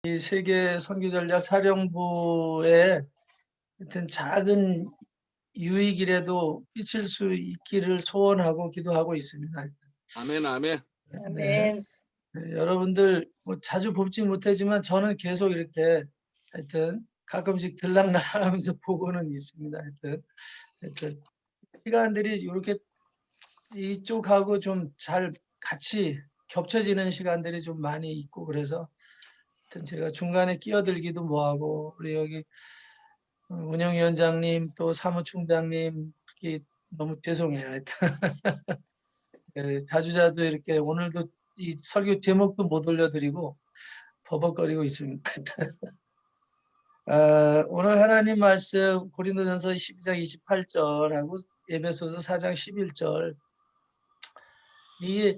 이 세계 선교전략 사령부에 하여튼 작은 유익이라도 끼칠 수 있기를 소원하고 기도하고 있습니다. 아멘, 아멘. 네. 아멘. 네, 여러분들 뭐 자주 뵙지 못하지만 저는 계속 이렇게 하여튼 가끔씩 들락날락하면서 보고는 있습니다. 하여튼 시간들이 이렇게 이쪽하고 좀 잘 같이 겹쳐지는 시간들이 좀 많이 있고 그래서 하여튼 제가 중간에 끼어들기도 뭐하고 우리 여기 운영위원장님 또 사무총장님 특히 너무 죄송해요. 하여튼 자주자주 이렇게 오늘도 이 설교 제목도 못 올려드리고 버벅거리고 있습니다. 오늘 하나님 말씀 고린도전서 12장 28절하고 에베소서 4장 11절 이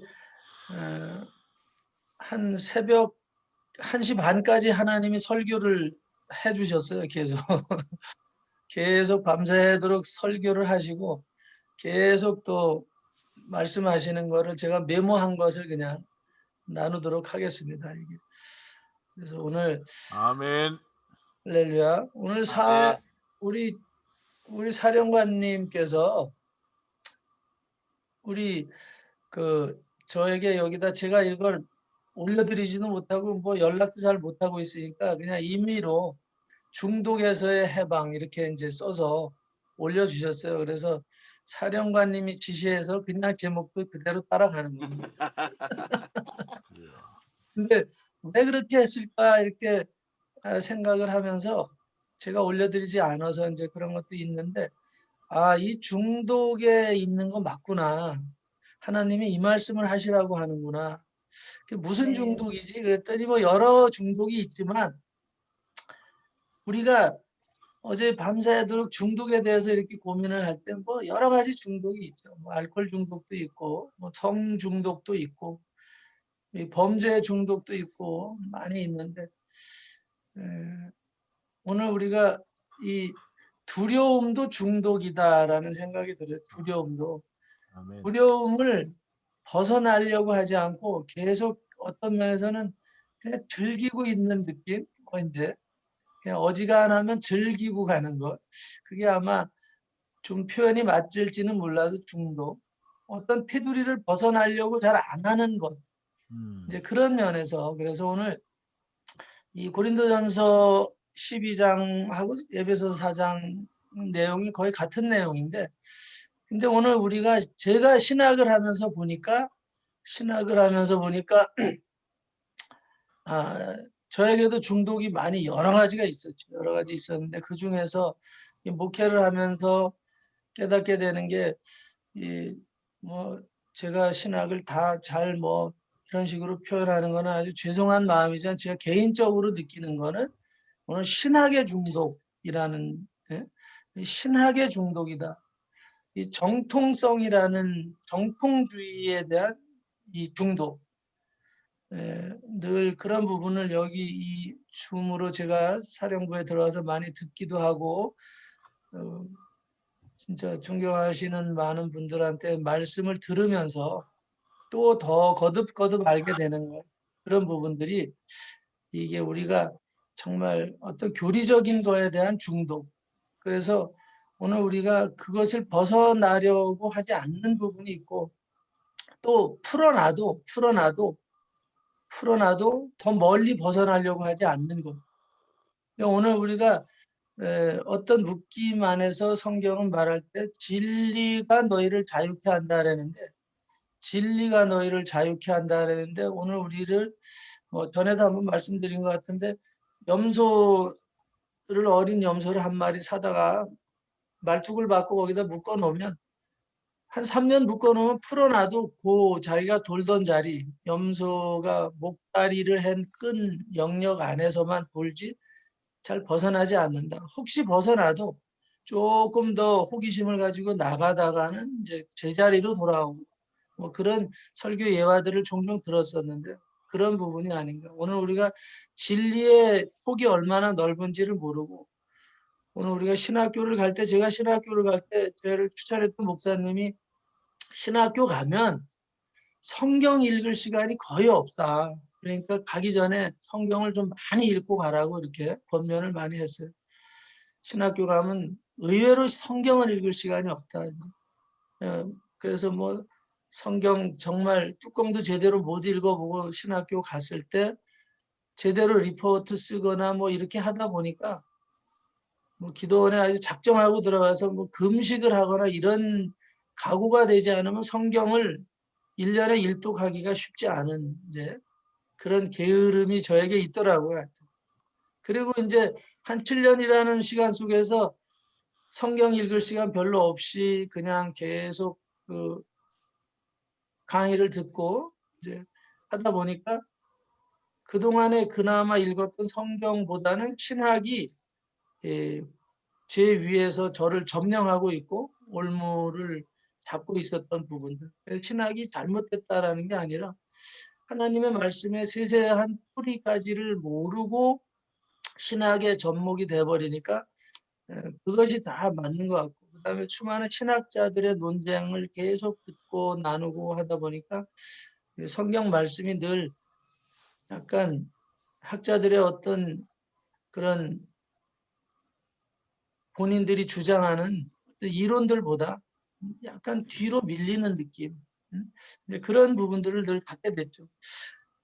한 새벽 1시 반까지 하나님이 설교를 해주셨어요. 계속 밤새도록 설교를 하시고 계속 또 말씀하시는 거를 제가 메모한 것을 그냥 나누도록 하겠습니다. 이게. 그래서 오늘 아멘. 할렐루야. 오늘 아멘. 우리 사령관님께서 우리 저에게 여기다 제가 이걸 올려드리지도 못하고 뭐 연락도 잘 못하고 있으니까 그냥 임의로 중독에서의 해방 이렇게 이제 써서 올려주셨어요. 그래서 사령관님이 지시해서 그냥 제목도 그대로 따라가는 겁니다. 근데 왜 그렇게 했을까 이렇게 생각을 하면서 제가 올려드리지 않아서 이제 그런 것도 있는데 이 중독에 있는 거 맞구나. 하나님이 이 말씀을 하시라고 하는구나. 그게 무슨 네. 중독이지? 그랬더니 뭐 여러 중독이 있지만 우리가 어제 밤새도록 중독에 대해서 이렇게 고민을 할 때 뭐 여러 가지 중독이 있죠. 뭐 알코올 중독도 있고 뭐 성 중독도 있고 이 범죄 중독도 있고 많이 있는데 오늘 우리가 이 두려움도 중독이다라는 생각이 들어요. 두려움도. 아멘. 두려움을 벗어나려고 하지 않고 계속 어떤 면에서는 그냥 즐기고 있는 느낌? 이제 그냥 어지간하면 즐기고 가는 것. 그게 아마 좀 표현이 맞을지는 몰라도 중독. 어떤 테두리를 벗어나려고 잘 안 하는 것. 이제 그런 면에서 그래서 오늘 이 고린도전서 12장하고 에베소서 4장 내용이 거의 같은 내용인데 근데 오늘 제가 신학을 하면서 보니까 저에게도 중독이 많이 여러 가지가 있었죠. 여러 가지 있었는데 그중에서 이 목회를 하면서 깨닫게 되는 게 제가 신학을 다 잘 이런 식으로 표현하는 거는 아주 죄송한 마음이지만 제가 개인적으로 느끼는 거는 오늘 신학의 중독이라는 신학의 중독이다. 이 정통성이라는 정통주의에 대한 이 중독. 늘 그런 부분을 여기 이 줌으로 제가 사령부에 들어와서 많이 듣기도 하고 진짜 존경하시는 많은 분들한테 말씀을 들으면서 또 더 거듭거듭 알게 되는 것 그런 부분들이 이게 우리가 정말 어떤 교리적인 거에 대한 중독 그래서 오늘 우리가 그것을 벗어나려고 하지 않는 부분이 있고 또 풀어놔도 더 멀리 벗어나려고 하지 않는 것. 오늘 우리가 어떤 묶임 안에서 성경은 말할 때 진리가 너희를 자유케 한다라는데 진리가 너희를 자유케 한다라는데 오늘 우리를 전에도 한번 말씀드린 것 같은데 어린 염소를 한 마리 사다가 말뚝을 받고 거기다 묶어 놓으면 한 3년 묶어 놓으면 풀어놔도 자기가 돌던 자리 염소가 목다리를 한 끈 영역 안에서만 돌지 잘 벗어나지 않는다. 혹시 벗어나도 조금 더 호기심을 가지고 나가다가는 이제 제자리로 돌아오고 그런 설교 예화들을 종종 들었었는데 그런 부분이 아닌가. 오늘 우리가 진리의 폭이 얼마나 넓은지를 모르고 오늘 우리가 신학교를 갈 때 제가 신학교를 갈 때 저를 추천했던 목사님이 신학교 가면 성경 읽을 시간이 거의 없다. 그러니까 가기 전에 성경을 좀 많이 읽고 가라고 이렇게 권면을 많이 했어요. 신학교 가면 의외로 성경을 읽을 시간이 없다. 그래서 뭐 성경 정말 뚜껑도 제대로 못 읽어보고 신학교 갔을 때 제대로 리포트 쓰거나 뭐 이렇게 하다 보니까 뭐 기도원에 아주 작정하고 들어가서 뭐 금식을 하거나 이런 각오가 되지 않으면 성경을 1년에 일독하기가 쉽지 않은 이제 그런 게으름이 저에게 있더라고요. 그리고 이제 한 7년이라는 시간 속에서 성경 읽을 시간 별로 없이 그냥 계속 그 강의를 듣고 이제 하다 보니까 그동안에 그나마 읽었던 성경보다는 신학이 제 위에서 저를 점령하고 있고 올무를 잡고 있었던 부분들. 신학이 잘못됐다라는 게 아니라 하나님의 말씀의 세세한 뿌리까지를 모르고 신학의 접목이 돼버리니까 그것이 다 맞는 것 같고 그다음에 수많은 신학자들의 논쟁을 계속 듣고 나누고 하다 보니까 성경 말씀이 늘 약간 학자들의 어떤 그런 본인들이 주장하는 이론들보다 약간 뒤로 밀리는 느낌. 이제 그런 부분들을 늘 갖게 됐죠.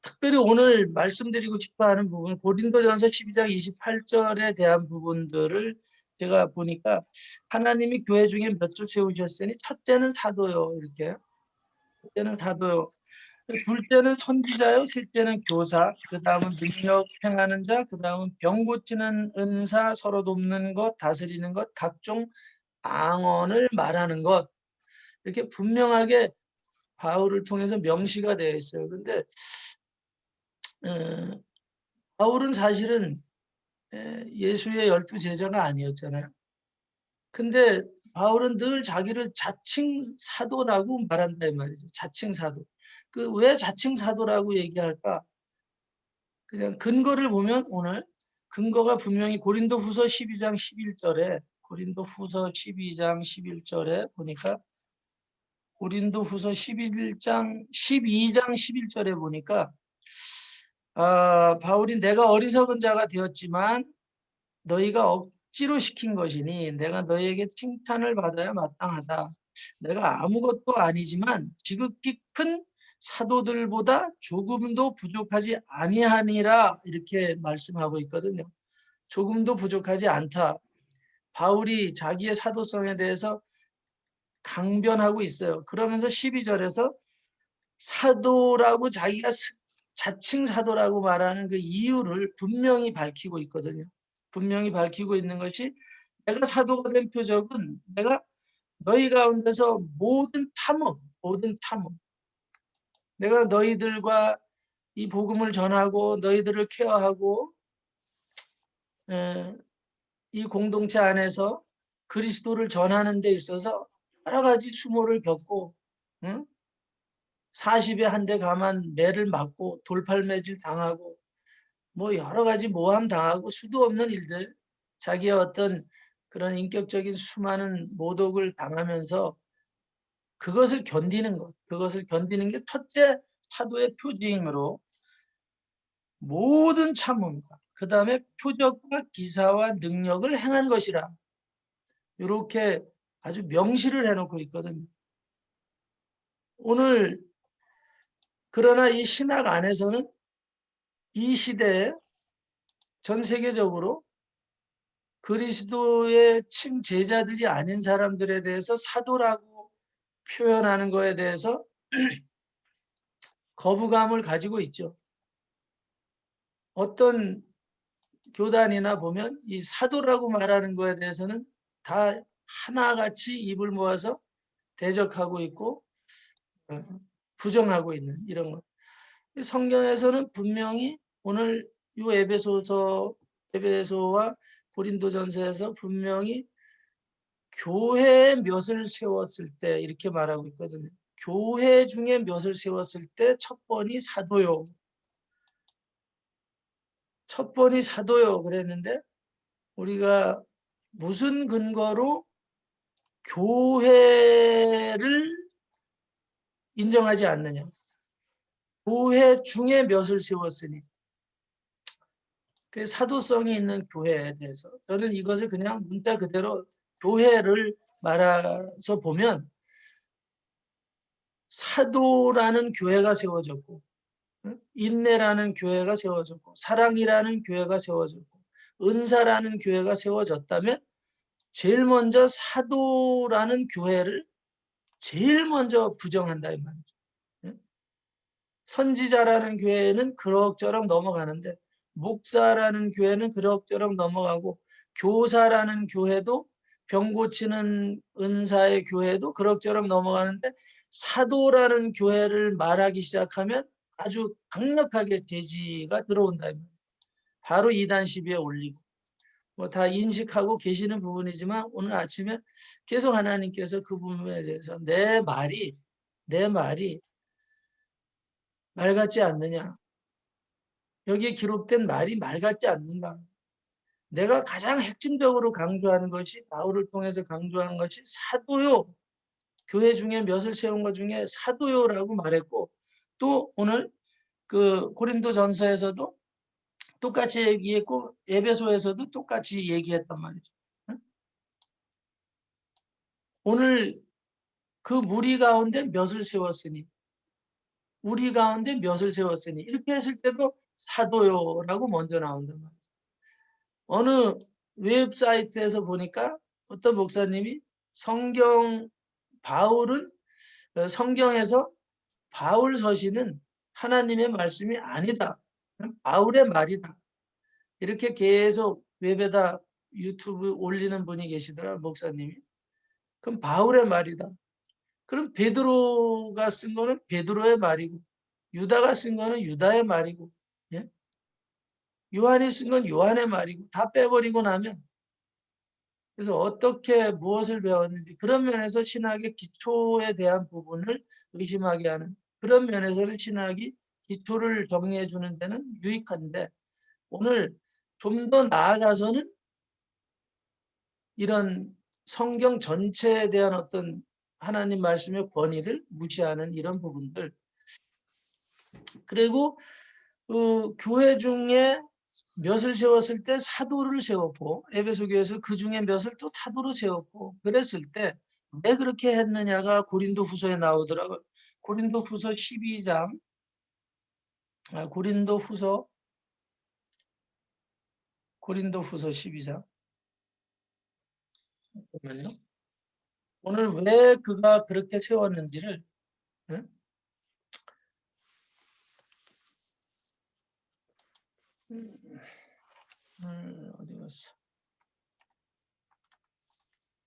특별히 오늘 말씀드리고 싶어 하는 부분, 고린도전서 12장 28절에 대한 부분들을 제가 보니까 하나님이 교회 중에 몇을 세우셨으니 첫째는 사도요. 이렇게. 첫째는 사도요. 둘째는 선지자요, 셋째는 교사, 그 다음은 능력 행하는 자, 그 다음은 병 고치는 은사, 서로 돕는 것, 다스리는 것, 각종 방언을 말하는 것. 이렇게 분명하게 바울을 통해서 명시가 되어 있어요. 그런데 바울은 사실은 예수의 12 제자가 아니었잖아요. 근데 바울은 늘 자기를 자칭 사도라고 말한다 이 말이죠. 자칭 사도. 그 왜 자칭 사도라고 얘기할까? 그냥 근거를 보면 오늘 근거가 분명히 고린도후서 12장 11절에 고린도후서 12장 11절에 보니까 고린도후서 12장 11절에 보니까 바울이 내가 어리석은 자가 되었지만 너희가 억지로 시킨 것이니 내가 너희에게 칭찬을 받아야 마땅하다. 내가 아무것도 아니지만 지극히 큰 사도들보다 조금도 부족하지 아니하니라 이렇게 말씀하고 있거든요. 조금도 부족하지 않다. 바울이 자기의 사도성에 대해서 강변하고 있어요. 그러면서 12절에서 사도라고 자기가 자칭 사도라고 말하는 그 이유를 분명히 밝히고 있거든요. 분명히 밝히고 있는 것이 내가 사도가 된 표적은 내가 너희 가운데서 모든 탐험, 내가 너희들과 이 복음을 전하고 너희들을 케어하고 이 공동체 안에서 그리스도를 전하는 데 있어서 여러 가지 수모를 겪고 40에 한 대 가만 매를 맞고 돌팔매질 당하고 뭐 여러 가지 모함 당하고 수도 없는 일들 자기의 어떤 그런 인격적인 수많은 모독을 당하면서 그것을 견디는 게 첫째 사도의 표징으로 모든 참음과 그 다음에 표적과 기사와 능력을 행한 것이라 이렇게 아주 명시를 해놓고 있거든요. 오늘 그러나 이 신학 안에서는 이 시대에 전 세계적으로 그리스도의 친제자들이 아닌 사람들에 대해서 사도라고 표현하는 것에 대해서 거부감을 가지고 있죠. 어떤 교단이나 보면 이 사도라고 말하는 것에 대해서는 다 하나같이 입을 모아서 대적하고 있고 부정하고 있는 이런 것. 성경에서는 분명히 오늘 이 에베소와 고린도전서에서 분명히 교회에 몇을 세웠을 때 이렇게 말하고 있거든요. 교회 중에 몇을 세웠을 때 첫 번이 사도요. 첫 번이 사도요 그랬는데 우리가 무슨 근거로 교회를 인정하지 않느냐. 교회 중에 몇을 세웠으니, 그 사도성이 있는 교회에 대해서 저는 이것을 그냥 문자 그대로 교회를 말해서 보면 사도라는 교회가 세워졌고, 인내라는 교회가 세워졌고, 사랑이라는 교회가 세워졌고, 은사라는 교회가 세워졌다면 제일 먼저 사도라는 교회를 제일 먼저 부정한다 이 말이죠. 선지자라는 교회는 그럭저럭 넘어가는데 목사라는 교회는 그럭저럭 넘어가고, 교사라는 교회도, 병 고치는 은사의 교회도 그럭저럭 넘어가는데 사도라는 교회를 말하기 시작하면 아주 강력하게 제지가 들어온다. 바로 이단 시비에 올리고, 뭐 다 인식하고 계시는 부분이지만 오늘 아침에 계속 하나님께서 그 부분에 대해서 내 말이 말 같지 않느냐, 여기에 기록된 말이 말 같지 않는가. 내가 가장 핵심적으로 강조하는 것이, 바울을 통해서 강조하는 것이 사도요, 교회 중에 몇을 세운 것 중에 사도요라고 말했고, 또 오늘 그 고린도전서에서도 똑같이 얘기했고 에베소에서도 똑같이 얘기했단 말이죠. 오늘 그 무리 가운데 몇을 세웠으니, 우리 가운데 몇을 세웠으니, 이렇게 했을 때도 사도요라고 먼저 나온단 말이죠. 어느 웹사이트에서 보니까 어떤 목사님이 바울은 성경에서 바울 서신은 하나님의 말씀이 아니다, 바울의 말이다, 이렇게 계속 웹에다 유튜브 올리는 분이 계시더라, 목사님이. 그럼 바울의 말이다. 그럼 베드로가 쓴 거는 베드로의 말이고, 유다가 쓴 거는 유다의 말이고, 예? 요한이 쓴 건 요한의 말이고, 다 빼버리고 나면, 그래서 어떻게 무엇을 배웠는지, 그런 면에서 신학의 기초에 대한 부분을 의심하게 하는, 그런 면에서는 신학이 기초를 정리해 주는 데는 유익한데, 오늘 좀 더 나아가서는 이런 성경 전체에 대한 어떤 하나님 말씀의 권위를 무시하는 이런 부분들, 그리고 교회 중에 몇을 세웠을 때 사도를 세웠고, 에베소 교회에서 그 중에 몇을 또 사도로 세웠고, 그랬을 때 왜 그렇게 했느냐가 고린도 후서에 나오더라고요. 고린도 후서 12장, 고린도 후서 12장. 잠깐만요. 오늘 왜 그가 그렇게 세웠는지를, 어디 갔어?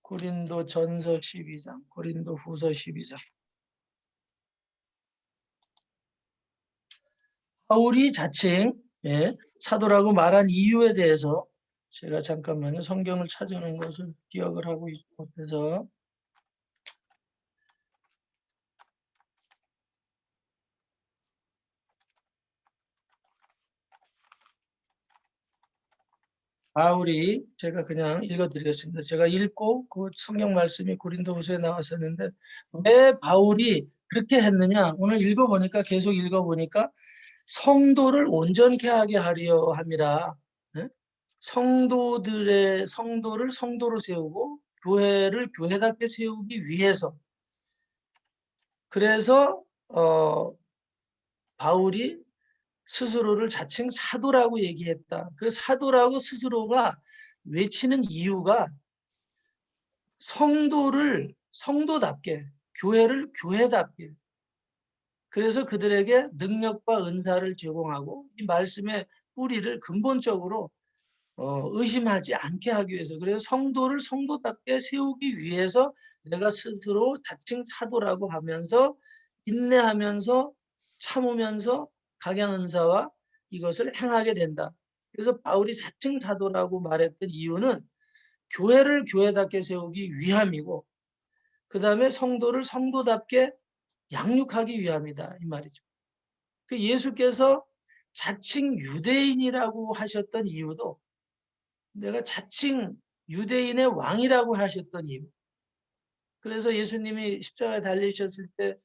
고린도 전서 12장, 고린도 후서 12장. 바울이 자칭 사도라고 말한 이유에 대해서 제가 잠깐만요, 성경을 찾아놓은 것을 기억을 하고 있지 못해서. 바울이, 제가 그냥 읽어드리겠습니다. 제가 읽고 그 성경 말씀이 고린도후서에 나왔었는데 왜 바울이 그렇게 했느냐, 오늘 읽어보니까, 계속 읽어보니까 성도를 온전케 하게 하려 함이라. 성도를 성도로 세우고 교회를 교회답게 세우기 위해서. 그래서 바울이 스스로를 자칭 사도라고 얘기했다. 그 사도라고 스스로가 외치는 이유가 성도를 성도답게, 교회를 교회답게, 그래서 그들에게 능력과 은사를 제공하고 이 말씀의 뿌리를 근본적으로 의심하지 않게 하기 위해서, 그래서 성도를 성도답게 세우기 위해서 내가 스스로 자칭 사도라고 하면서 인내하면서 참으면서 각양 은사와 이것을 행하게 된다. 그래서 바울이 자칭 사도라고 말했던 이유는 교회를 교회답게 세우기 위함이고, 그 다음에 성도를 성도답게 양육하기 위함이다 이 말이죠. 그 예수께서 자칭 유대인이라고 하셨던 이유도, 내가 자칭 유대인의 왕이라고 하셨던 이유. 그래서 예수님이 십자가에 달리셨을 때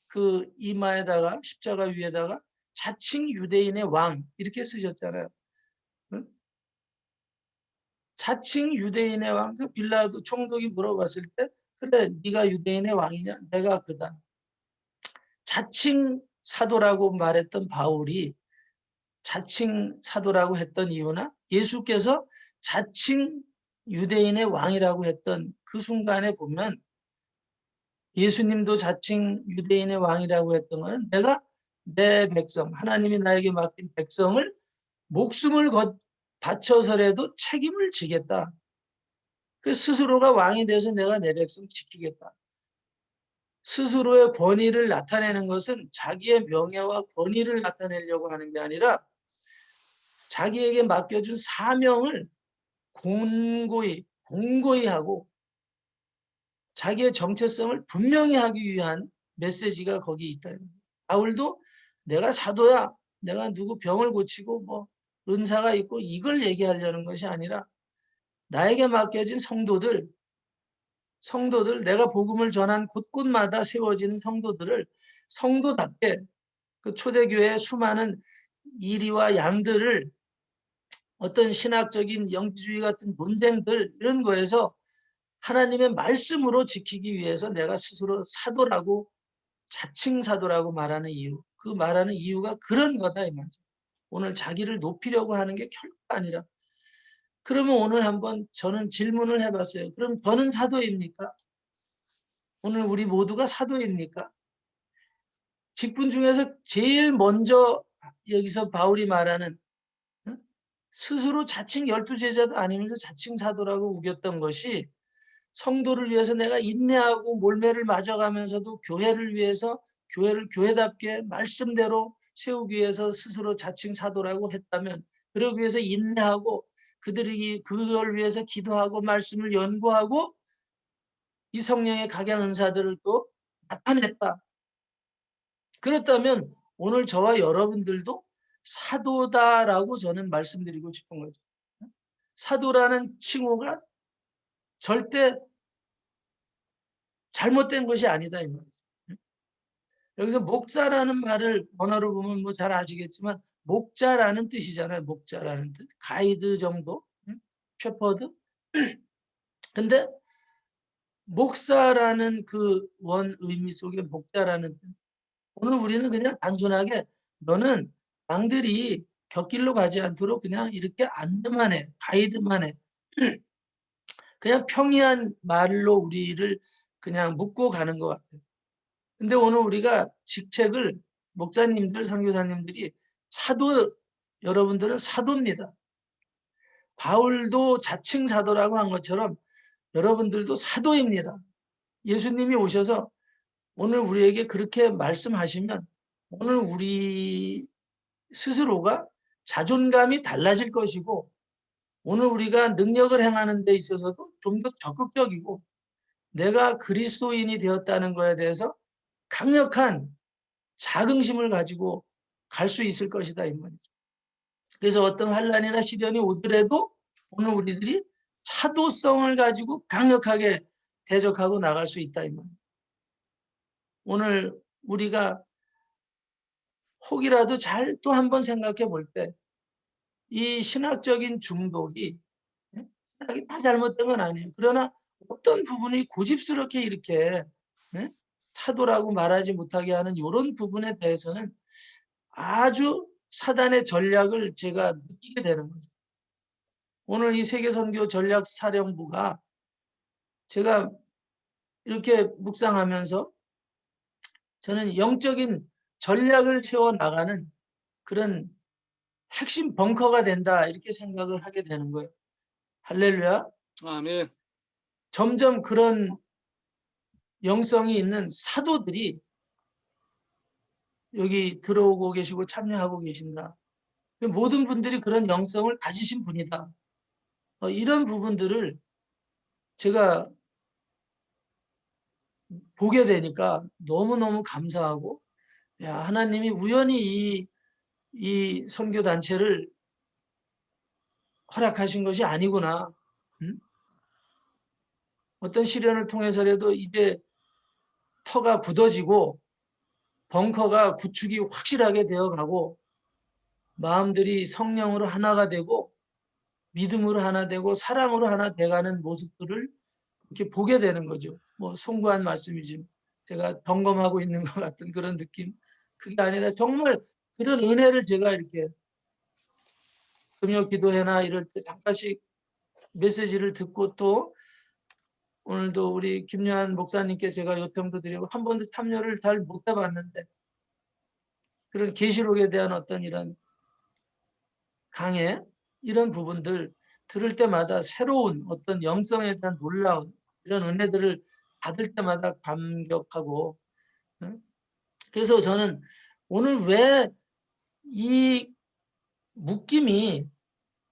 그 이마에다가, 십자가 위에다가 자칭 유대인의 왕 이렇게 쓰셨잖아요. 응? 자칭 유대인의 왕. 그 빌라도 총독이 물어봤을 때 그래 네가 유대인의 왕이냐? 내가 그다. 자칭 사도라고 말했던 바울이 자칭 사도라고 했던 이유나 예수께서 자칭 유대인의 왕이라고 했던 그 순간에 보면 예수님도 자칭 유대인의 왕이라고 했던 것은 내가 내 백성, 하나님이 나에게 맡긴 백성을 목숨을 바쳐서라도 책임을 지겠다. 그 스스로가 왕이 돼서 내가 내 백성 지키겠다. 스스로의 권위를 나타내는 것은 자기의 명예와 권위를 나타내려고 하는 게 아니라 자기에게 맡겨준 사명을 공고히 하고 자기의 정체성을 분명히 하기 위한 메시지가 거기 있다. 바울도 내가 사도야, 내가 누구 병을 고치고 뭐 은사가 있고 이걸 얘기하려는 것이 아니라 나에게 맡겨진 성도들 내가 복음을 전한 곳곳마다 세워지는 성도들을 성도답게 그 초대교회의 수많은 이리와 양들을 어떤 신학적인 영지주의 같은 논쟁들 이런 거에서 하나님의 말씀으로 지키기 위해서 내가 스스로 사도라고 자칭 사도라고 말하는 이유, 그 말하는 이유가 그런 거다 이 말이죠. 오늘 자기를 높이려고 하는 게 결코 아니라. 그러면 오늘 한번 저는 질문을 해봤어요. 그럼 저는 사도입니까? 오늘 우리 모두가 사도입니까? 직분 중에서 제일 먼저 여기서 바울이 말하는 스스로 자칭 12제자도 아니면서 자칭 사도라고 우겼던 것이 성도를 위해서 내가 인내하고 몰매를 맞아가면서도 교회를 위해서 교회를 교회답게 말씀대로 세우기 위해서 스스로 자칭 사도라고 했다면 그러기 위해서 인내하고 그들이 그걸 위해서 기도하고 말씀을 연구하고 이 성령의 각양 은사들을 또 나타냈다. 그렇다면 오늘 저와 여러분들도 사도다라고 저는 말씀드리고 싶은 거죠. 사도라는 칭호가 절대 잘못된 것이 아니다 이 말이죠. 여기서 목사라는 말을 언어로 보면 뭐 잘 아시겠지만 목자라는 뜻이잖아요. 목자라는 뜻. 가이드 정도. 셰퍼드. 근데 목사라는 그 원 의미 속에 목자라는 뜻. 오늘 우리는 그냥 단순하게 너는 양들이 곁길로 가지 않도록 그냥 이렇게 안내만 해. 가이드만 해. 그냥 평이한 말로 우리를 그냥 묶고 가는 것 같아요. 근데 오늘 우리가 직책을 목사님들, 선교사님들이 사도, 여러분들은 사도입니다. 바울도 자칭 사도라고 한 것처럼 여러분들도 사도입니다. 예수님이 오셔서 오늘 우리에게 그렇게 말씀하시면 오늘 우리 스스로가 자존감이 달라질 것이고 오늘 우리가 능력을 행하는 데 있어서도 좀 더 적극적이고 내가 그리스도인이 되었다는 것에 대해서 강력한 자긍심을 가지고 갈 수 있을 것이다 이 말이죠. 그래서 어떤 환난이나 시련이 오더라도 오늘 우리들이 사도성을 가지고 강력하게 대적하고 나갈 수 있다 이 말이죠. 오늘 우리가 혹이라도 잘 또 한번 생각해 볼 때 이 신학적인 중독이 신학이 다 잘못된 건 아니에요. 그러나 어떤 부분이 고집스럽게 이렇게 사도라고 말하지 못하게 하는 이런 부분에 대해서는 아주 사단의 전략을 제가 느끼게 되는 거죠. 오늘 이 세계선교 전략사령부가 제가 이렇게 묵상하면서 저는 영적인 전략을 세워나가는 그런 핵심 벙커가 된다 이렇게 생각을 하게 되는 거예요. 할렐루야. 아멘. 점점 그런 영성이 있는 사도들이 여기 들어오고 계시고 참여하고 계신다. 모든 분들이 그런 영성을 가지신 분이다. 이런 부분들을 제가 보게 되니까 너무너무 감사하고 야, 하나님이 우연히 이 선교단체를 허락하신 것이 아니구나. 응? 어떤 시련을 통해서라도 이제 터가 굳어지고 벙커가 구축이 확실하게 되어가고 마음들이 성령으로 하나가 되고 믿음으로 하나 되고 사랑으로 하나 돼가는 모습들을 이렇게 보게 되는 거죠. 뭐 송구한 말씀이지 제가 점검하고 있는 것 같은 그런 느낌. 그게 아니라 정말 그런 은혜를 제가 이렇게 금요 기도회나 이럴 때 잠깐씩 메시지를 듣고 또 오늘도 우리 김요한 목사님께 제가 요청도 드리고 한 번도 참여를 잘 못 해봤는데 그런 계시록에 대한 어떤 이런 강해 이런 부분들 들을 때마다 새로운 어떤 영성에 대한 놀라운 이런 은혜들을 받을 때마다 감격하고 그래서 저는 오늘 왜 이 묶임이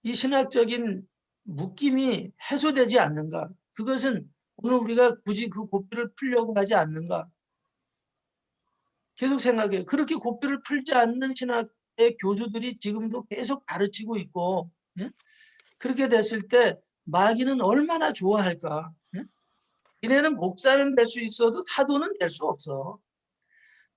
이 신학적인 묶임이 해소되지 않는가 그것은 오늘 우리가 굳이 그 고삐를 풀려고 하지 않는가 계속 생각해요. 그렇게 고삐를 풀지 않는 신학의 교주들이 지금도 계속 가르치고 있고 예? 그렇게 됐을 때 마귀는 얼마나 좋아할까. 예? 니네는 목사는 될 수 있어도 사도는 될 수 없어.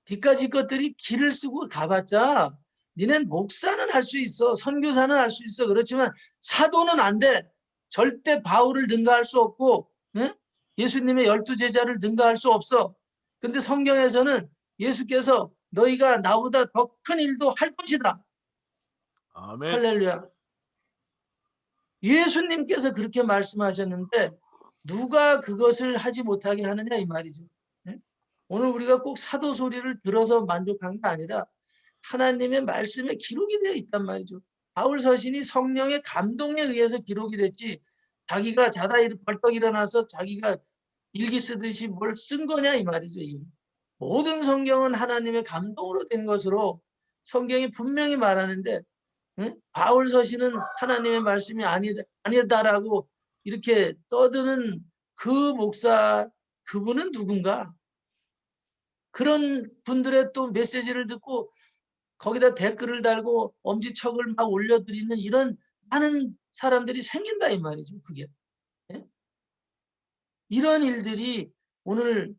뒤까지 것들이 길을 쓰고 가봤자 니넨 목사는 할 수 있어. 선교사는 할 수 있어. 그렇지만 사도는 안 돼. 절대 바울을 능가할 수 없고 예? 예수님의 12제자를 능가할 수 없어. 근데 성경에서는 예수께서 너희가 나보다 더 큰 일도 할 것이다. 아멘. 할렐루야. 예수님께서 그렇게 말씀하셨는데 누가 그것을 하지 못하게 하느냐 이 말이죠. 예? 오늘 우리가 꼭 사도 소리를 들어서 만족한 게 아니라 하나님의 말씀에 기록이 되어 있단 말이죠. 바울 서신이 성령의 감동에 의해서 기록이 됐지 자기가 자다 벌떡 일어나서 자기가 일기 쓰듯이 뭘 쓴 거냐 이 말이죠. 모든 성경은 하나님의 감동으로 된 것으로 성경이 분명히 말하는데 바울 서신은 하나님의 말씀이 아니다라고 이렇게 떠드는 그 목사 그분은 누군가? 그런 분들의 또 메시지를 듣고 거기다 댓글을 달고 엄지척을 막 올려드리는 이런 많은 사람들이 생긴다 이 말이죠. 그게. 예? 이런 일들이 오늘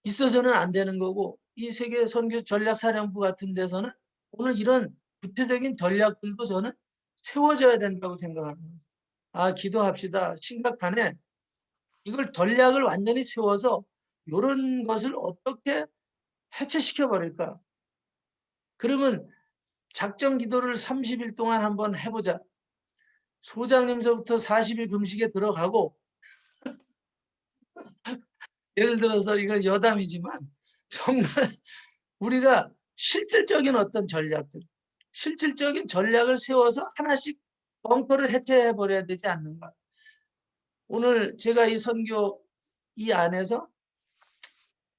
있어서는 안 되는 거고 이 세계 선교 전략사령부 같은 데서는 오늘 이런 구체적인 전략들도 저는 세워져야 된다고 생각합니다. 아 기도합시다. 심각하네. 이걸 전략을 완전히 세워서 이런 것을 어떻게 해체시켜 버릴까. 그러면 작정 기도를 30일 동안 한번 해보자. 소장님서부터 40일 금식에 들어가고 예를 들어서 이건 여담이지만 정말 우리가 실질적인 어떤 전략들 실질적인 전략을 세워서 하나씩 벙커를 해체해 버려야 되지 않는가. 오늘 제가 이 선교 이 안에서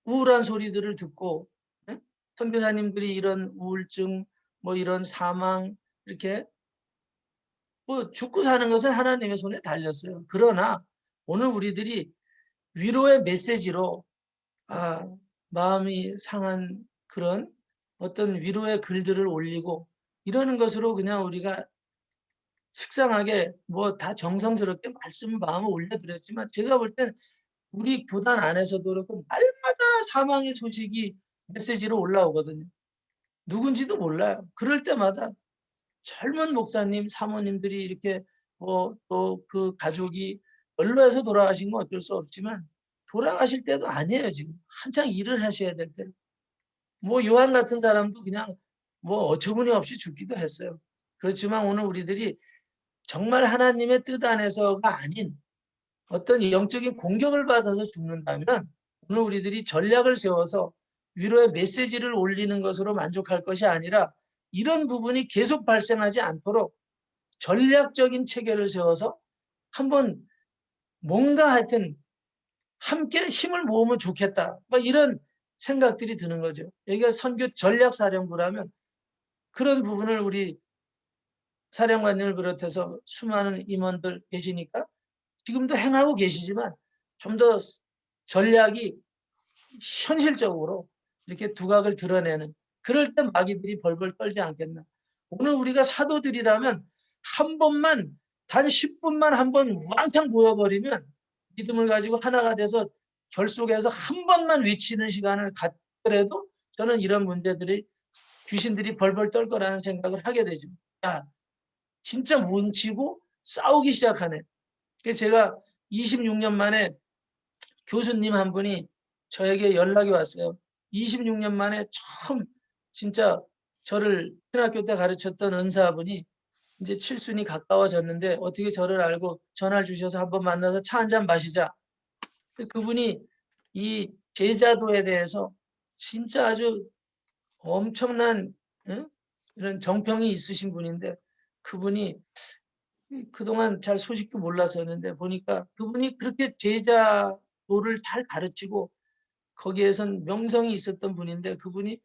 우울한 소리들을 듣고 예? 선교사님들이 이런 우울증 뭐 이런 사망 이렇게 뭐 죽고 사는 것은 하나님의 손에 달렸어요. 그러나 오늘 우리들이 위로의 메시지로 아, 마음이 상한 그런 어떤 위로의 글들을 올리고 이러는 것으로 그냥 우리가 식상하게 뭐 다 정성스럽게 말씀 마음을 올려드렸지만 제가 볼 땐 우리 교단 안에서도 그렇고 날마다 사망의 소식이 메시지로 올라오거든요. 누군지도 몰라요. 그럴 때마다 젊은 목사님, 사모님들이 이렇게 뭐 또 그 가족이 연로해서 돌아가신 건 어쩔 수 없지만 돌아가실 때도 아니에요, 지금. 한창 일을 하셔야 될 때. 뭐 요한 같은 사람도 그냥 뭐 어처구니 없이 죽기도 했어요. 그렇지만 오늘 우리들이 정말 하나님의 뜻 안에서가 아닌 어떤 영적인 공격을 받아서 죽는다면 오늘 우리들이 전략을 세워서 위로의 메시지를 올리는 것으로 만족할 것이 아니라 이런 부분이 계속 발생하지 않도록 전략적인 체계를 세워서 한번 뭔가 하여튼 함께 힘을 모으면 좋겠다. 막 이런 생각들이 드는 거죠. 여기가 선교 전략사령부라면 그런 부분을 우리 사령관님을 비롯해서 수많은 임원들 계시니까 지금도 행하고 계시지만 좀 더 전략이 현실적으로 이렇게 두각을 드러내는 그럴 때 마귀들이 벌벌 떨지 않겠나. 오늘 우리가 사도들이라면 한 번만 단 10분만 한번 왕창 모여버리면 믿음을 가지고 하나가 돼서 결속해서 한 번만 외치는 시간을 갖더라도 저는 이런 문제들이 귀신들이 벌벌 떨 거라는 생각을 하게 되죠. 야, 진짜 뭉치고 싸우기 시작하네. 그래서 제가 26년 만에 교수님 한 분이 저에게 연락이 왔어요. 26년 만에 처음 진짜 저를 신학교 때 가르쳤던 은사분이 이제 칠순이 가까워졌는데 어떻게 저를 알고 전화를 주셔서 한번 만나서 차 한잔 마시자. 그분이 이 제자도에 대해서 진짜 아주 엄청난 이런 정평이 있으신 분인데 그분이 그동안 잘 소식도 몰랐었는데 보니까 그분이 그렇게 제자도를 잘 가르치고 거기에선 명성이 있었던 분인데 그분이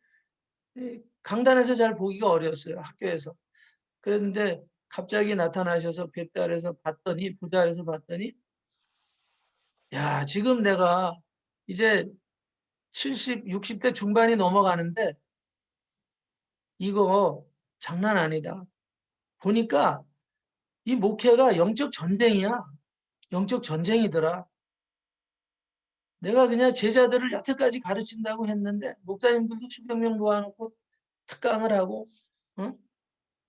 강단에서 잘 보기가 어려웠어요. 학교에서. 그런데 갑자기 나타나셔서 뵙다 그래서 봤더니 보자 그래서 봤더니 야 지금 내가 이제 70, 60대 중반이 넘어가는데 이거 장난 아니다. 보니까 이 목회가 영적 전쟁이야. 영적 전쟁이더라. 내가 그냥 제자들을 여태까지 가르친다고 했는데 목사님들도 수백 명 모아놓고 특강을 하고 어?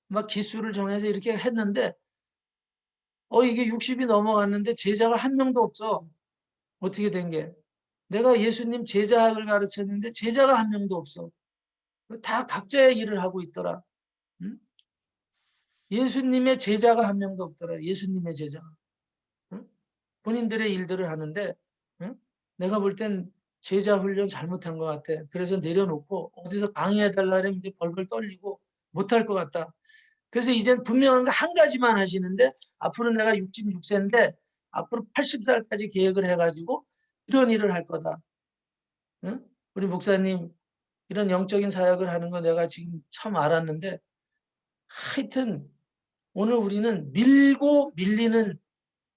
막 기수를 정해서 이렇게 했는데 이게 60이 넘어갔는데 제자가 한 명도 없어. 어떻게 된 게? 내가 예수님 제자학을 가르쳤는데 제자가 한 명도 없어. 다 각자의 일을 하고 있더라. 응? 예수님의 제자가 한 명도 없더라. 예수님의 제자가. 응? 본인들의 일들을 하는데 응? 내가 볼 땐 제자 훈련 잘못한 것 같아. 그래서 내려놓고 어디서 강의해달라면 이제 벌벌 떨리고 못할 것 같다. 그래서 이젠 분명한 거 한 가지만 하시는데 앞으로 내가 66세인데 앞으로 80살까지 계획을 해가지고 이런 일을 할 거다. 응? 우리 목사님 이런 영적인 사역을 하는 거 내가 지금 처음 알았는데 하여튼 오늘 우리는 밀고 밀리는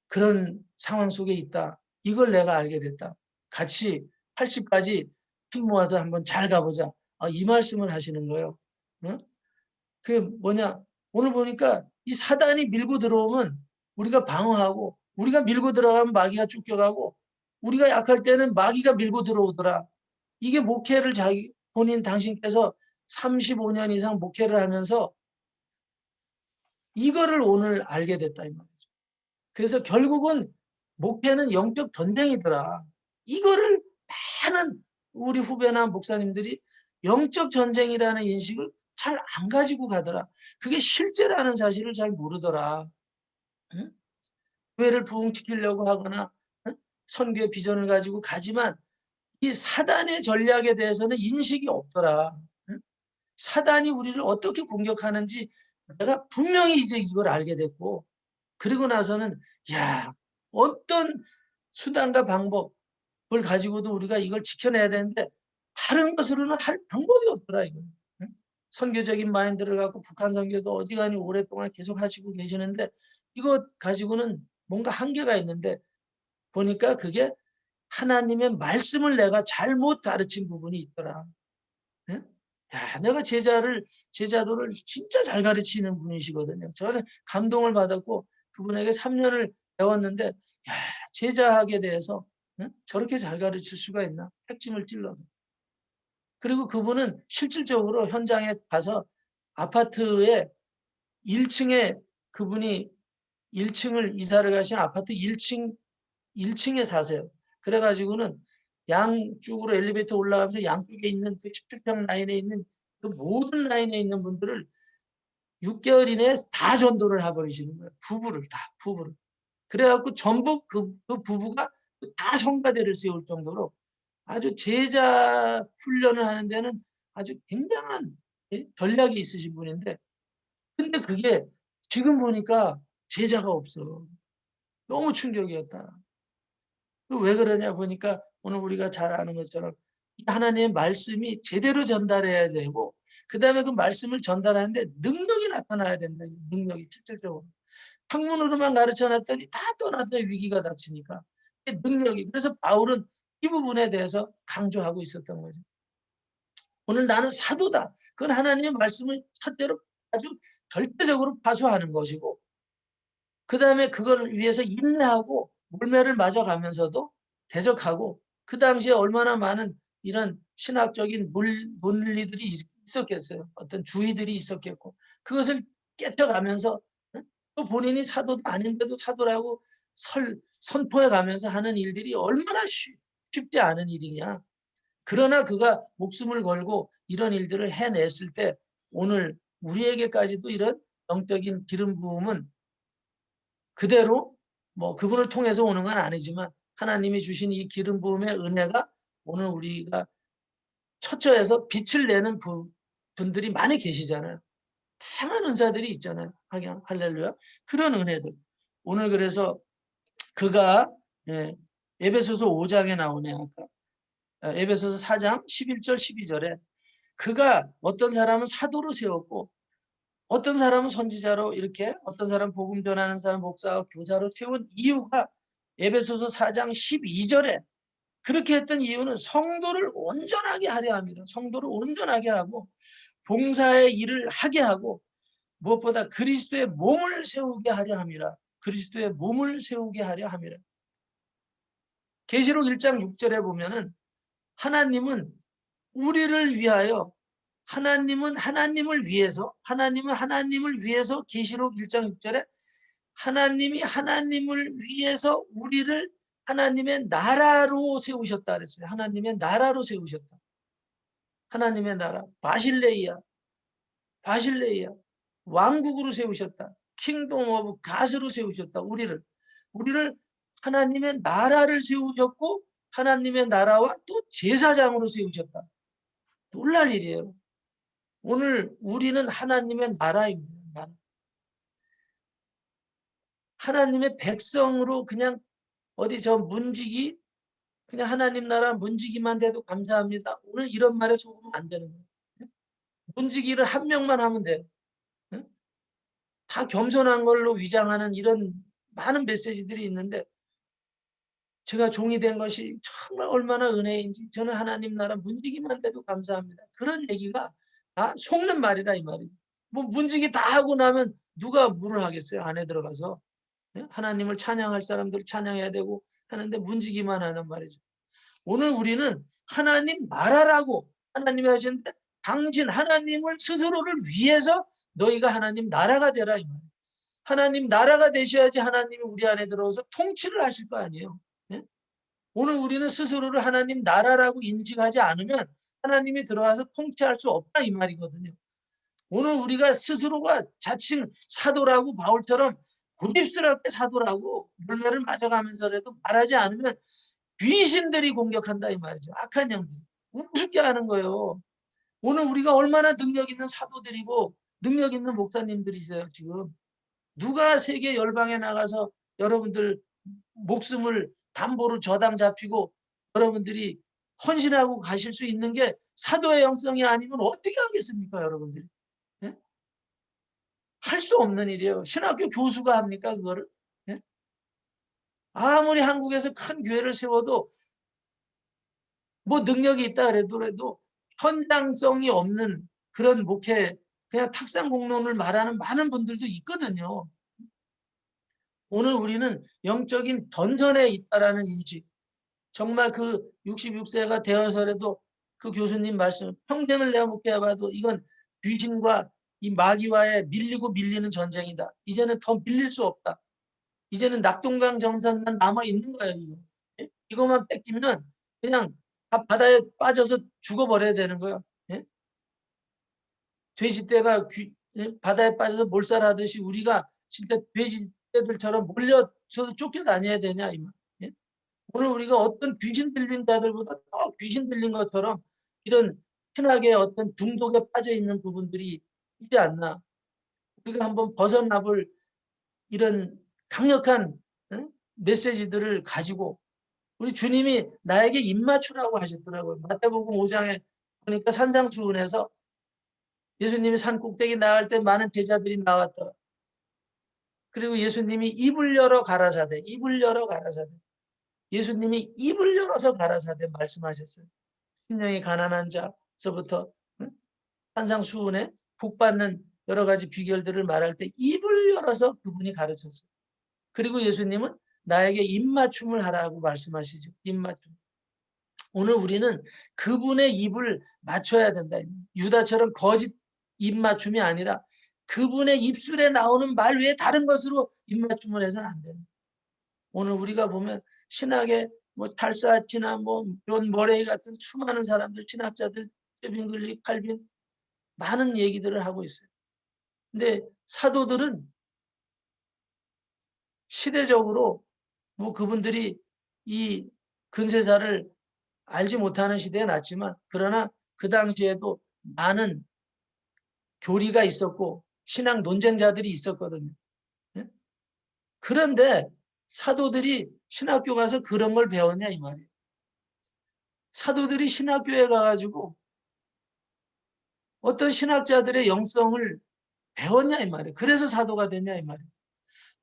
그런 상황 속에 있다. 이걸 내가 알게 됐다. 같이 80까지 힘 모아서 한번 잘 가보자. 이 말씀을 하시는 거예요. 응? 그 뭐냐 오늘 보니까 이 사단이 밀고 들어오면 우리가 방어하고 우리가 밀고 들어가면 마귀가 쫓겨가고 우리가 약할 때는 마귀가 밀고 들어오더라. 이게 목회를 자기 본인 당신께서 35년 이상 목회를 하면서 이거를 오늘 알게 됐다 이 말이죠. 그래서 결국은 목회는 영적 전쟁이더라. 이거를 많은 우리 후배나 목사님들이 영적 전쟁이라는 인식을 잘 안 가지고 가더라. 그게 실제라는 사실을 잘 모르더라. 응? 교회를 부흥시키려고 하거나 응? 선교의 비전을 가지고 가지만 이 사단의 전략에 대해서는 인식이 없더라. 응? 사단이 우리를 어떻게 공격하는지 내가 분명히 이제 이걸 알게 됐고 그리고 나서는 야 어떤 수단과 방법을 가지고도 우리가 이걸 지켜내야 되는데 다른 것으로는 할 방법이 없더라 이거. 응? 선교적인 마인드를 갖고 북한 선교도 어지간히 오랫동안 계속 하시고 계시는데 이거 가지고는 뭔가 한계가 있는데 보니까 그게 하나님의 말씀을 내가 잘못 가르친 부분이 있더라. 응? 야, 내가 제자도를 진짜 잘 가르치는 분이시거든요. 저는 감동을 받았고 그분에게 3년을 배웠는데, 야, 제자학에 대해서 응? 저렇게 잘 가르칠 수가 있나? 핵심을 찔러서. 그리고 그분은 실질적으로 현장에 가서 아파트에 1층에 그분이 1층을 이사를 가신 아파트 1층에 사세요. 그래가지고는 양쪽으로 엘리베이터 올라가면서 양쪽에 있는 그 17평 라인에 있는 그 모든 라인에 있는 분들을 6개월 이내에 다 전도를 해버리시는 거예요. 부부를. 그래갖고 전부 그 부부가 다 성가대를 세울 정도로 아주 제자 훈련을 하는 데는 아주 굉장한 전략이 있으신 분인데 근데 그게 지금 보니까 제자가 없어. 너무 충격이었다. 왜 그러냐 보니까 오늘 우리가 잘 아는 것처럼 하나님의 말씀이 제대로 전달해야 되고 그 다음에 그 말씀을 전달하는데 능력이 나타나야 된다. 능력이 실질적으로. 학문으로만 가르쳐놨더니 다 떠났더니 위기가 닥치니까 능력이. 그래서 바울은 이 부분에 대해서 강조하고 있었던 거죠. 오늘 나는 사도다. 그건 하나님의 말씀을 첫째로 아주 절대적으로 파수하는 것이고 그 다음에 그걸 위해서 인내하고 물매를 맞아가면서도 대적하고 그 당시에 얼마나 많은 이런 신학적인 논리들이 있었겠어요. 어떤 주의들이 있었겠고 그것을 깨쳐가면서 또 본인이 사도도 아닌데도 사도라고 선포해가면서 하는 일들이 얼마나 쉽지 않은 일이냐. 그러나 그가 목숨을 걸고 이런 일들을 해냈을 때 오늘 우리에게까지도 이런 영적인 기름 부음은 그대로 뭐 그분을 통해서 오는 건 아니지만 하나님이 주신 이 기름 부음의 은혜가 오늘 우리가 처처해서 빛을 내는 분들이 많이 계시잖아요. 다양한 은사들이 있잖아요. 할렐루야. 그런 은혜들. 오늘 그래서 그가 에베소서 5장에 나오네 아까. 에베소서 4장 11절 12절에 그가 어떤 사람은 사도로 세웠고 어떤 사람은 선지자로 이렇게 어떤 사람 복음 전하는 사람 목사와 교사로 세운 이유가 에베소서 4장 12절에 그렇게 했던 이유는 성도를 온전하게 하려 합니다. 성도를 온전하게 하고 봉사의 일을 하게 하고 무엇보다 그리스도의 몸을 세우게 하려 함이라. 그리스도의 몸을 세우게 하려 함이라. 계시록 1장 6절에 보면은 하나님은 우리를 위하여 하나님은 하나님을 위해서 계시록 1장 6절에 하나님이 하나님을 위해서 우리를 하나님의 나라로 세우셨다 그랬어요. 하나님의 나라로 세우셨다. 하나님의 나라 바실레이아 왕국으로 세우셨다. 킹덤 오브 갓으로 세우셨다. 우리를 하나님의 나라를 세우셨고 하나님의 나라와 또 제사장으로 세우셨다. 놀랄 일이에요. 오늘 우리는 하나님의 나라입니다. 하나님의 백성으로 그냥 어디 저 문지기 그냥 하나님 나라 문지기만 돼도 감사합니다. 오늘 이런 말에 속으면 안 되는 거예요. 문지기를 한 명만 하면 돼요. 다 겸손한 걸로 위장하는 이런 많은 메시지들이 있는데 제가 종이 된 것이 정말 얼마나 은혜인지 저는 하나님 나라 문지기만 돼도 감사합니다. 그런 얘기가 다 속는 말이다 이 말이에요. 뭐 문지기 다 하고 나면 누가 물을 하겠어요. 안에 들어가서. 하나님을 찬양할 사람들 찬양해야 되고 하는데 문지기만 하는 말이죠. 오늘 우리는 하나님 나라라고 하나님이 하셨는데 당신 하나님을 스스로를 위해서 너희가 하나님 나라가 되라 이 말이에요. 하나님 나라가 되셔야지 하나님이 우리 안에 들어와서 통치를 하실 거 아니에요. 네? 오늘 우리는 스스로를 하나님 나라라고 인식하지 않으면 하나님이 들어와서 통치할 수 없다 이 말이거든요. 오늘 우리가 스스로가 자칭 사도라고 바울처럼 고집스럽게 사도라고 열매를 맞아가면서라도 말하지 않으면 귀신들이 공격한다 이 말이죠. 악한 영들이. 우습게 하는 거예요. 오늘 우리가 얼마나 능력 있는 사도들이고 능력 있는 목사님들이세요 지금. 누가 세계 열방에 나가서 여러분들 목숨을 담보로 저당 잡히고 여러분들이 헌신하고 가실 수 있는 게 사도의 영성이 아니면 어떻게 하겠습니까 여러분들이. 예? 할 수 없는 일이에요. 신학교 교수가 합니까 그거를. 예? 아무리 한국에서 큰 교회를 세워도 뭐 능력이 있다 그래도 현장성이 없는 그런 목회 그냥 탁상 공론을 말하는 많은 분들도 있거든요. 오늘 우리는 영적인 던전에 있다라는 인식. 정말 그 66세가 되어서라도 그 교수님 말씀 평생을 내가 목회해봐도 이건 귀신과 이 마귀와의 밀리고 밀리는 전쟁이다. 이제는 더 밀릴 수 없다. 이제는 낙동강 정선만 남아 있는 거예요. 이거. 이것만 뺏기면 그냥 다 바다에 빠져서 죽어버려야 되는 거예요. 예? 돼지떼가 바다에 빠져서 몰살하듯이 우리가 진짜 돼지떼들처럼 몰려서 쫓겨다녀야 되냐 이 말. 예? 오늘 우리가 어떤 귀신 들린 자들보다 더 귀신 들린 것처럼 이런 신학의 어떤 중독에 빠져 있는 부분들이 있지 않나. 우리가 한번 벗어나볼 이런 강력한 메시지들을 가지고 우리 주님이 나에게 입맞추라고 하셨더라고요. 마태복음 5장에 보니까 산상수훈에서 예수님이 산 꼭대기 나갈 때 많은 제자들이 나왔더라. 그리고 예수님이 입을 열어 가라사대. 예수님이 입을 열어서 가라사대 말씀하셨어요. 심령이 가난한 자서부터 산상수훈에 복받는 여러 가지 비결들을 말할 때 입을 열어서 그분이 가르쳤어요. 그리고 예수님은 나에게 입맞춤을 하라고 말씀하시죠. 입맞춤. 오늘 우리는 그분의 입을 맞춰야 된다. 유다처럼 거짓 입맞춤이 아니라 그분의 입술에 나오는 말 외에 다른 것으로 입맞춤을 해서는 안 됩니다. 오늘 우리가 보면 신학의 뭐 탈사치나 뭐 존 머레이 같은 수많은 사람들, 신학자들, 빈글리, 칼빈 많은 얘기들을 하고 있어요. 근데 사도들은 시대적으로 뭐 그분들이 이 근세사를 알지 못하는 시대에 났지만 그러나 그 당시에도 많은 교리가 있었고 신앙 논쟁자들이 있었거든요. 예? 그런데 사도들이 신학교 가서 그런 걸 배웠냐 이 말이에요. 사도들이 신학교에 가가지고 어떤 신학자들의 영성을 배웠냐 이 말이에요. 그래서 사도가 됐냐 이 말이에요.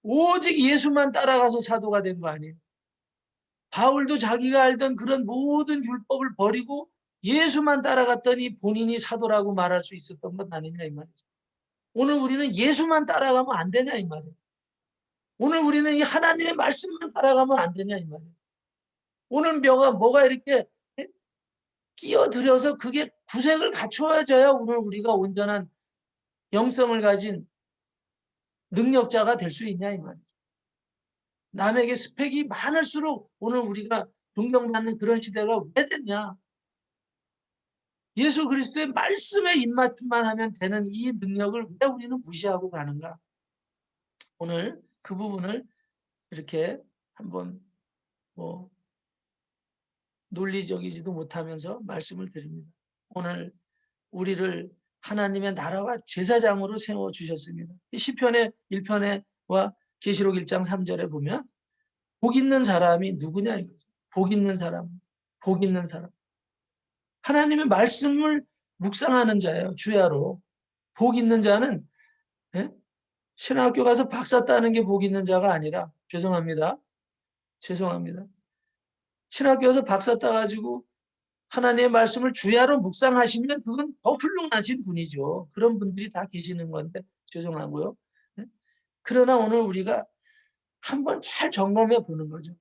오직 예수만 따라가서 사도가 된 거 아니에요. 바울도 자기가 알던 그런 모든 율법을 버리고 예수만 따라갔더니 본인이 사도라고 말할 수 있었던 것 아니냐 이 말이죠. 오늘 우리는 예수만 따라가면 안 되냐 이 말이에요. 오늘 우리는 이 하나님의 말씀만 따라가면 안 되냐 이 말이에요. 오늘 뭐가 이렇게 끼어들어서 그게 구색을 갖춰져야 오늘 우리가 온전한 영성을 가진 능력자가 될 수 있냐 이 말이죠. 남에게 스펙이 많을수록 오늘 우리가 존경받는 그런 시대가 왜 됐냐. 예수 그리스도의 말씀에 입맞춤만 하면 되는 이 능력을 왜 우리는 무시하고 가는가. 오늘 그 부분을 이렇게 한번 뭐 논리적이지도 못하면서 말씀을 드립니다. 오늘 우리를 하나님의 나라와 제사장으로 세워주셨습니다. 시편의 1편에와 계시록 1장 3절에 보면 복 있는 사람이 누구냐 이거죠. 복 있는 사람, 복 있는 사람. 하나님의 말씀을 묵상하는 자예요. 주야로. 복 있는 자는 예? 신학교 가서 박사 따는 게 복 있는 자가 아니라 죄송합니다. 신학교 가서 박사 따가지고 하나님의 말씀을 주야로 묵상하시면 그건 더 훌륭하신 분이죠. 그런 분들이 다 계시는 건데 죄송하고요. 예? 그러나 오늘 우리가 한번 잘 점검해 보는 거죠.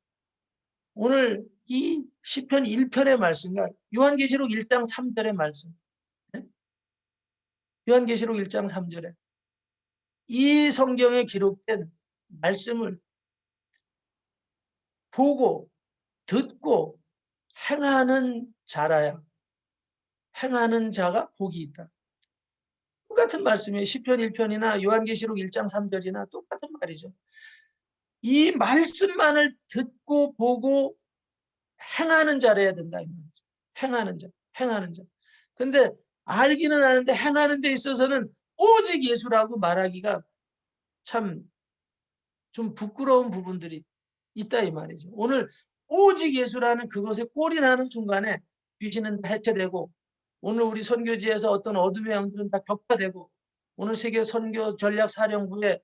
오늘 이 시편 1편의 말씀과 요한계시록 1장 3절의 말씀. 예? 요한계시록 1장 3절에 이 성경에 기록된 말씀을 보고 듣고 행하는 자라야 행하는 자가 복이 있다. 똑같은 말씀이에요. 시편 1편이나 요한계시록 1장 3절이나 똑같은 말이죠. 이 말씀만을 듣고 보고 행하는 자라야 된다. 행하는 자, 행하는 자. 근데 알기는 아는데 행하는 데 있어서는 오직 예수라고 말하기가 참 좀 부끄러운 부분들이 있다 이 말이죠. 오늘 오직 예수라는 그것에 꼴이 나는 순간에 귀신은 해체되고 오늘 우리 선교지에서 어떤 어둠의 영들은 다 격파되고 오늘 세계 선교 전략 사령부에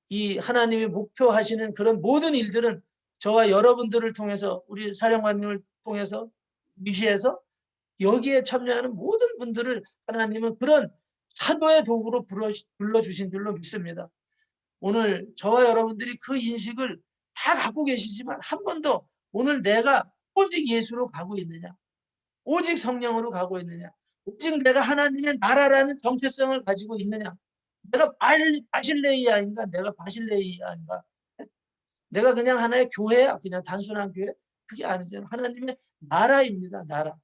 이 하나님이 목표하시는 그런 모든 일들은 저와 여러분들을 통해서 우리 사령관님을 통해서 위시해서 여기에 참여하는 모든 분들을 하나님은 그런 사도의 도구로 불러주신 줄로 믿습니다. 오늘 저와 여러분들이 그 인식을 다 갖고 계시지만 한 번 더 오늘 내가 오직 예수로 가고 있느냐, 오직 성령으로 가고 있느냐, 오직 내가 하나님의 나라라는 정체성을 가지고 있느냐, 내가 바실레이아인가, 내가 바실레이아인가, 내가 그냥 하나의 교회야, 그냥 단순한 교회, 그게 아니잖아요. 하나님의 나라입니다. 나라.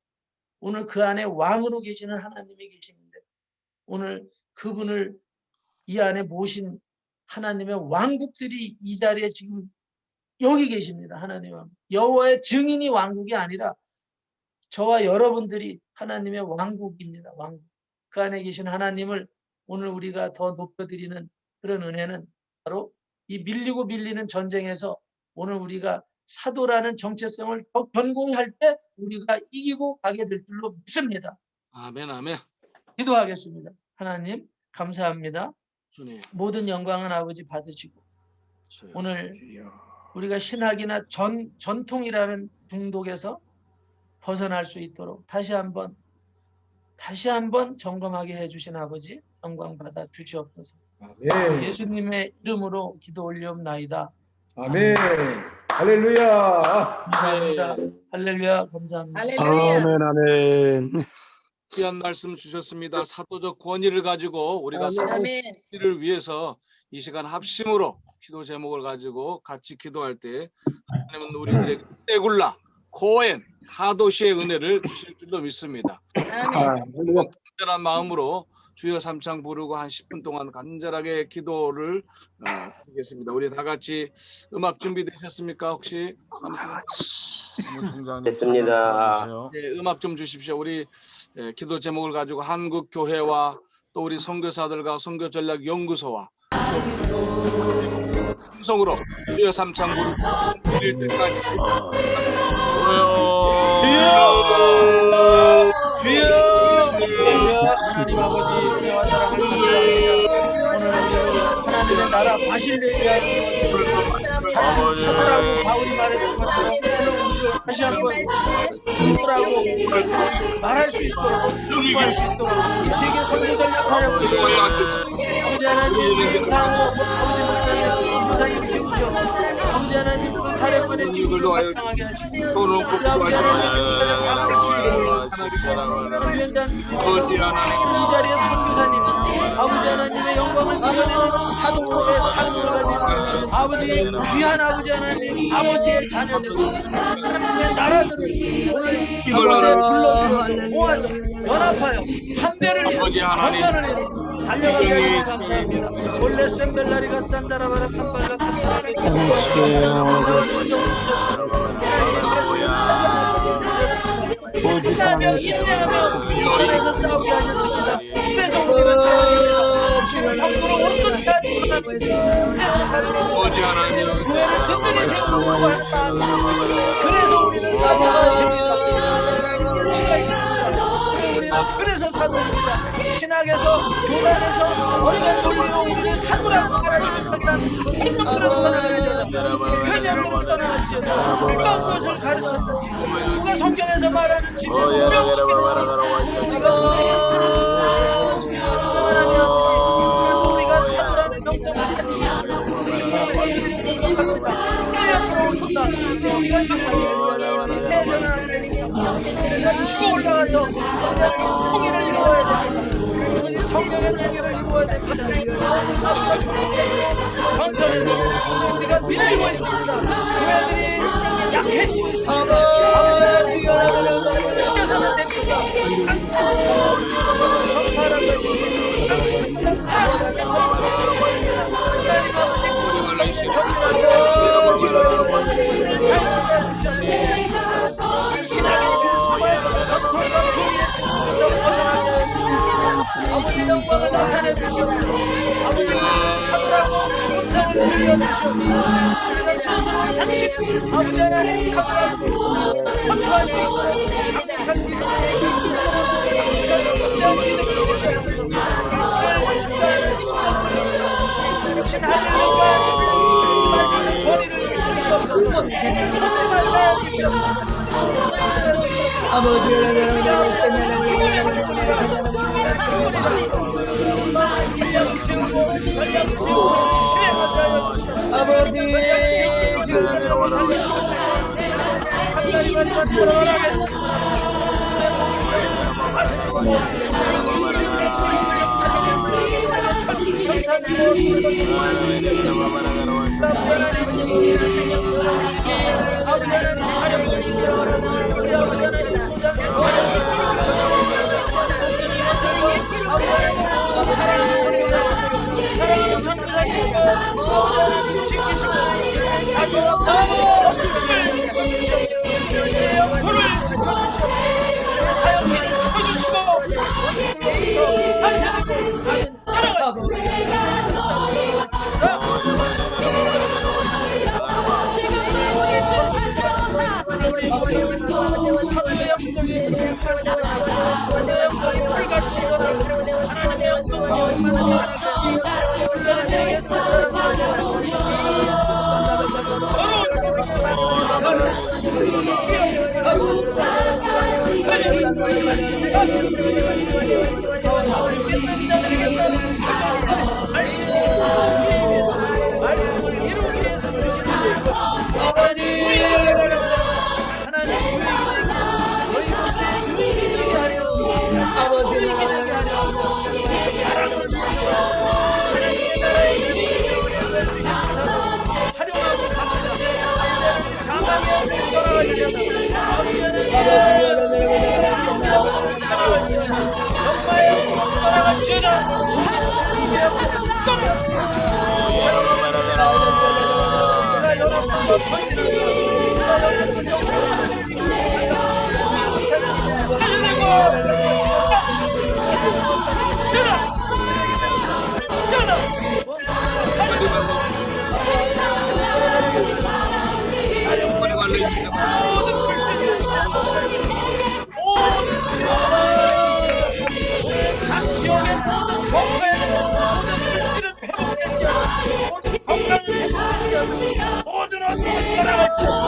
오늘 그 안에 왕으로 계시는 하나님이 계시는데 오늘 그분을 이 안에 모신 하나님의 왕국들이 이 자리에 지금 여기 계십니다. 하나님 왕국. 여호와의 증인이 왕국이 아니라 저와 여러분들이 하나님의 왕국입니다. 왕국. 그 안에 계신 하나님을 오늘 우리가 더 높여드리는 그런 은혜는 바로 이 밀리고 밀리는 전쟁에서 오늘 우리가 사도라는 정체성을 더 견고할 때 우리가 이기고 가게 될 줄로 믿습니다. 아멘, 아멘. 기도하겠습니다. 하나님 감사합니다. 주님. 모든 영광은 아버지 받으시고 주여. 오늘 우리가 신학이나 전통이라는 중독에서 벗어날 수 있도록 다시 한번 점검하게 해주신 아버지 영광 받아 주시옵소서. 아멘. 예수님의 이름으로 기도 올리옵나이다. 아멘. 할렐루야. 감사합니다. 할렐루야. 감사합니다. 할렐루야. 아멘, 아멘. 귀한 말씀 주셨습니다. 사도적 권위를 가지고 우리가 아멘. 사도를 위해서 이 시간 합심으로 기도 제목을 가지고 같이 기도할 때 하나님은 우리들에게 떼굴라, 코엔, 하도시의 은혜를 주실 줄로 믿습니다. 아멘. 간절한 마음으로 주여 삼창 부르고 한 10분 동안 간절하게 기도를 하겠습니다. 우리 다 같이 음악 준비되셨습니까? 혹시? 됐습니다. 네, 음악 좀 주십시오. 우리 기도 제목을 가지고 한국 교회와 또 우리 선교사들과 선교전략 연구소와 음성으로 주여 삼창 부르고 드릴 때까지 주여 하나님 아버지 은혜와 사랑을 감사합니다. 오늘 우리를 하나님의 나라 바실레이아 자칭 사도라고 바울이 말했던 것처럼 다시 한번 사도라고 말할 수 있도록 중보할 수 있도록 이 세계 선교전략 사역을 아버지 하나님 상호 아버지 목사님 교사님 지으셔서 아버지 하나님 그 사역만의 직분을 발상하게 하시고 아버지 하나님 위원장 이 자리에 선교사님 아버지 하나님의 영광을 드러내는 사도의 삶을 가진 아버지 귀한 아버지 하나님 아버지의 자녀들 하나님의 나라들을 오늘 이곳에 불러주셔서 모아서 연합하여 함대를 이루고 전선을 이루고 달려가게 하시니 감사합니다. 원래 셈벨라리가 산다라바라 칸발라 칸발라 감사한 운동을 주셨습니다. 하나님의 말씀을 하셨습니다. 인내하며 인내하며 그래서 싸우게 하셨습니다. 그래서 우리는 잘합니다. 지금 정부로 온전히 하고 있습니다. 그래서 잘합니다. 교회를 든든히 세우려고 하는 마음이 있습니다. 그래서 우리는 사도가 됩니다. 치가 있습니다. 우리는 그래서 사도입니다. 신학에서 교단에서 어떤 논리로 우리를 사도라고 말하지 못한 행동들은 떠나갈지어다. 그냥들은 떠나갈지어다. 어떤 것을 가르쳤든지 누가 성경에서 말하는지 명칭이 우리가 하나님 아버지 그리고 우리가 사도라는 명성을 같이 우리 공격합니다. 끌려 들어옵니다. 우리가 해서는 안 됩니다. 우리가 치고 올라가서 통일을 이루어야 됩니다. 우리 성경의 통일을 이루어야 됩니다. 전선에서 우리가 밀리고 있습니다. 교회들이 약해지고 있습니다. 아버지 이겨서는 됩니다. 전파라고 해줍니다. 하나님 아버지 신앙의 충만과 전통과 교리의 충만에서 벗어나게 하여 아버지 영광을 나타내 주시옵소서. 아버지 우리를 사랑하고 음성을 들려주시옵소서. 우리가 스스로 잠시 아버지 하나님 사랑하고 헌구할 수 있도록 강력한 믿음을 주시옵소서. 강력한 확고한 믿음을 주시옵소서. 이를 주관하는 주신 하늘 영광 이 말씀의 권위를 주시옵소서. 속지 말라 주시옵소서. 아버지 죽으면 죽으리라 죽으면 죽으리라 전량 지우고 전량 지우고 신의 만나여 아버지 한가리 가리만 돌아가겠습니다. 사랑하는 전도사 주고 아버지 지키시고 자녀와 내 영혼을 지켜주시옵소서. 내 사역을 지켜주시고 원수로부터 다스리고 나는 믿는 자들에게 말씀을 이루기 위해서 주시는 하나님 하나님 유익이 되게 하시고 너희 목회에 유익이 되게 하려 유익이 되게 하려 자랑을 보여주라 하나님의 나라의 유익을 위해서 주시는 사람 활용하고 갑니다. 이제는 이 사마리아를 떠나갈지어다 아버지는 떠나갈지어다 엄마의 영으로 떠나갈지어다 주의 영으로 내가 연합부터 번지는 내가 연합부터 각 지역의 모든 범죄는 모든 물질은 회복될지어다 모든 건강은 회복될지어다 모든 어둠은 떠나갈지어다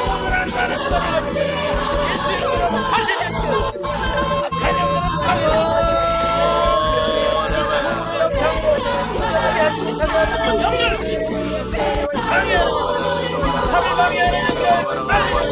모든 안마는 떠나갈지어다 예수 이름으로 파쇄될지어다 악한 영들은 파괴될지어다 모든 죽음의 영창으로 순전하게 하지 못하게 하는 영들 방해하는 영들 하늘 방해하는 영들